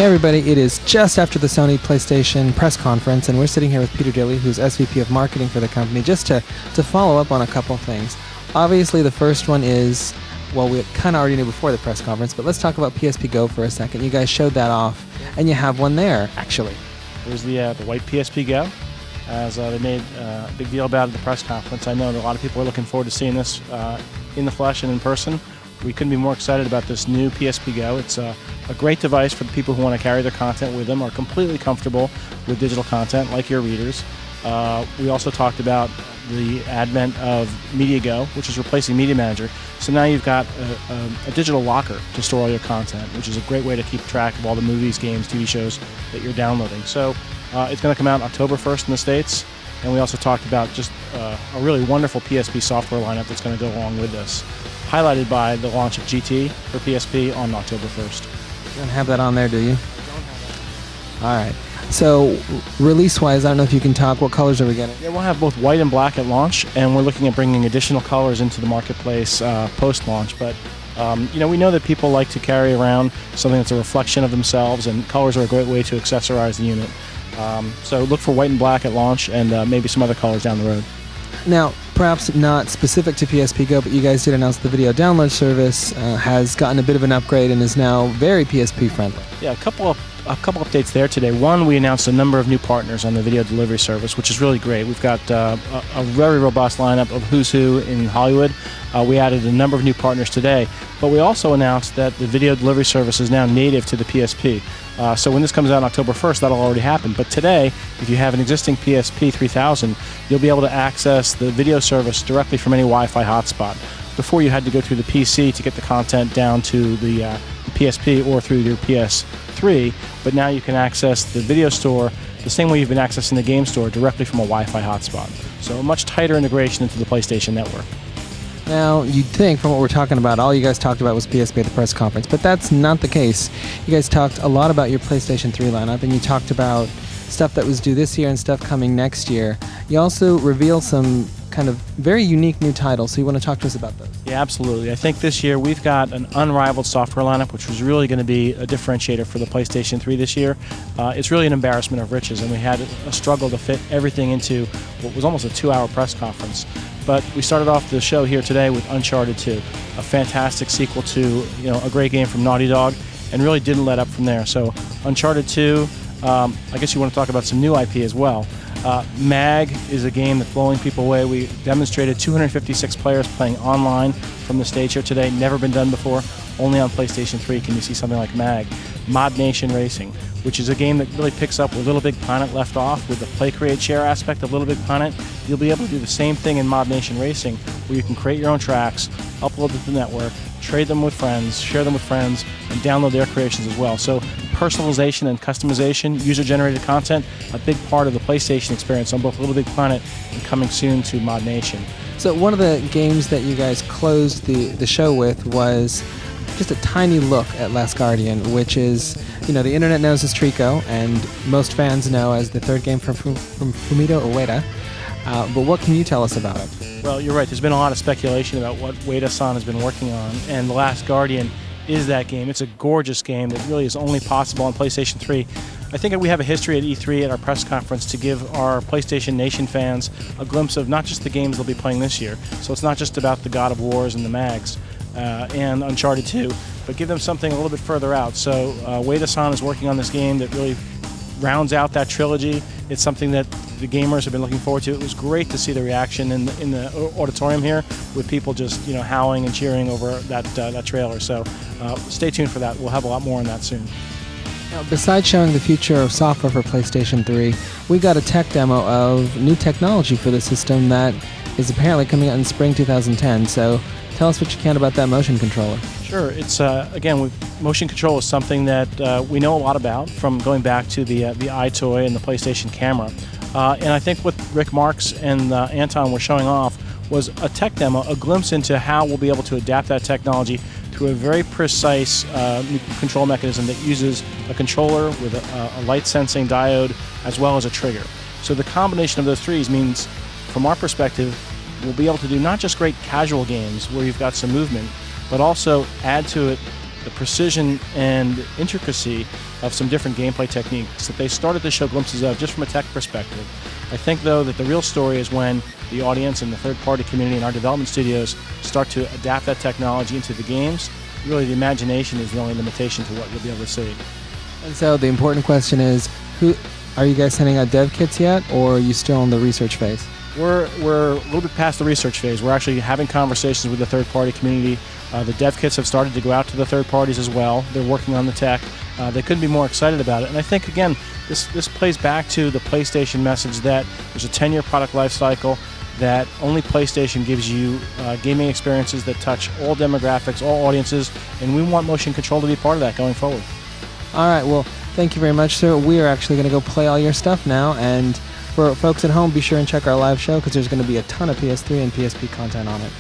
Hey everybody, it is just after the Sony PlayStation press conference, and we're sitting here with Peter Dille, who's SVP of Marketing for the company, just to follow up on a couple things. Obviously, the first one is, well, we kind of already knew before the press conference, but let's talk about PSP Go for a second. You guys showed that off, and you have one there, actually. There's the white PSP Go, as they made a big deal about at the press conference. I know that a lot of people are looking forward to seeing this in the flesh and in person. We couldn't be more excited about this new PSP Go. It's a great device for the people who want to carry their content with them, are completely comfortable with digital content like your readers. We also talked about the advent of Media Go, which is replacing Media Manager. So now you've got a digital locker to store all your content, which is a great way to keep track of all the movies, games, TV shows that you're downloading. So it's going to come out October 1st in the States. And we also talked about just a really wonderful PSP software lineup that's going to go along with this, highlighted by the launch of GT for PSP on October 1st. You don't have that on there, do you? I don't have that. All right. So, release-wise, I don't know if you can talk. What colors are we getting? Yeah, we'll have both white and black at launch, and we're looking at bringing additional colors into the marketplace post-launch. But we know that people like to carry around something that's a reflection of themselves, and colors are a great way to accessorize the unit. So look for white and black at launch, and maybe some other colors down the road. Now, perhaps not specific to PSP Go, but you guys did announce the video download service has gotten a bit of an upgrade and is now very PSP friendly. Yeah, a couple updates there today. One, we announced a number of new partners on the video delivery service, which is really great. We've got a very robust lineup of who's who in Hollywood. We added a number of new partners today, but we also announced that the video delivery service is now native to the PSP. So when this comes out on October 1st, that'll already happen. But today, if you have an existing PSP 3000, you'll be able to access the video service directly from any Wi-Fi hotspot. Before, you had to go through the PC to get the content down to the PSP or through your PS3, but now you can access the video store the same way you've been accessing the game store directly from a Wi-Fi hotspot. So a much tighter integration into the PlayStation network. Now, you'd think from what we're talking about, all you guys talked about was PSP at the press conference, but that's not the case. You guys talked a lot about your PlayStation 3 lineup, and you talked about stuff that was due this year and stuff coming next year. You also revealed some kind of very unique new titles, so you want to talk to us about those? Yeah, absolutely. I think this year we've got an unrivaled software lineup, which was really going to be a differentiator for the PlayStation 3 this year. It's really an embarrassment of riches, and we had a struggle to fit everything into what was almost a 2-hour press conference. But we started off the show here today with Uncharted 2, a fantastic sequel to a great game from Naughty Dog, and really didn't let up from there. So Uncharted 2, I guess you want to talk about some new IP as well. MAG is a game that's blowing people away. We demonstrated 256 players playing online from the stage here today. Never been done before. Only on PlayStation 3 can you see something like MAG. Mod Nation Racing, which is a game that really picks up where Little Big Planet left off with the play, create, share aspect of Little Big Planet. You'll be able to do the same thing in Mod Nation Racing, where you can create your own tracks, upload them to the network, trade them with friends, share them with friends, and download their creations as well. So personalization and customization, user-generated content, a big part of the PlayStation experience on both Little Big Planet and coming soon to Mod Nation. So one of the games that you guys closed the show with was just a tiny look at Last Guardian, which is, the internet knows as Trico, and most fans know as the third game from Fumito Ueda. But what can you tell us about it? Well, you're right. There's been a lot of speculation about what Ueda-san has been working on, and The Last Guardian is that game. It's a gorgeous game that really is only possible on PlayStation 3. I think we have a history at E3 at our press conference to give our PlayStation Nation fans a glimpse of not just the games they'll be playing this year. So it's not just about the God of Wars and the MAGs and Uncharted 2, but give them something a little bit further out. So Ueda-san is working on this game that really rounds out that trilogy. It's something that the gamers have been looking forward to. It was great to see the reaction in the auditorium here with people just howling and cheering over that trailer. So stay tuned for that. We'll have a lot more on that soon. Now, besides showing the future of software for PlayStation 3, we got a tech demo of new technology for the system that is apparently coming out in spring 2010. So tell us what you can about that motion controller. Sure. It's again, motion control is something that we know a lot about from going back to the iToy and the PlayStation camera. And I think what Rick Marks and Anton were showing off was a tech demo, a glimpse into how we'll be able to adapt that technology to a very precise control mechanism that uses a controller with a light sensing diode as well as a trigger. So the combination of those three means, from our perspective, we'll be able to do not just great casual games where you've got some movement, but also add to it the precision and intricacy of some different gameplay techniques that they started to show glimpses of just from a tech perspective. I think, though, that the real story is when the audience and the third-party community and our development studios start to adapt that technology into the games. Really, the imagination is the only limitation to what you'll be able to see. And so the important question is, are you guys sending out dev kits yet, or are you still in the research phase? We're a little bit past the research phase. We're actually having conversations with the third-party community. The dev kits have started to go out to the third parties as well. They're working on the tech. They couldn't be more excited about it. And I think, again, this plays back to the PlayStation message that there's a 10-year product life cycle, that only PlayStation gives you gaming experiences that touch all demographics, all audiences, and we want motion control to be part of that going forward. All right, well, thank you very much, sir. We are actually going to go play all your stuff now, and for folks at home, be sure and check our live show because there's going to be a ton of PS3 and PSP content on it.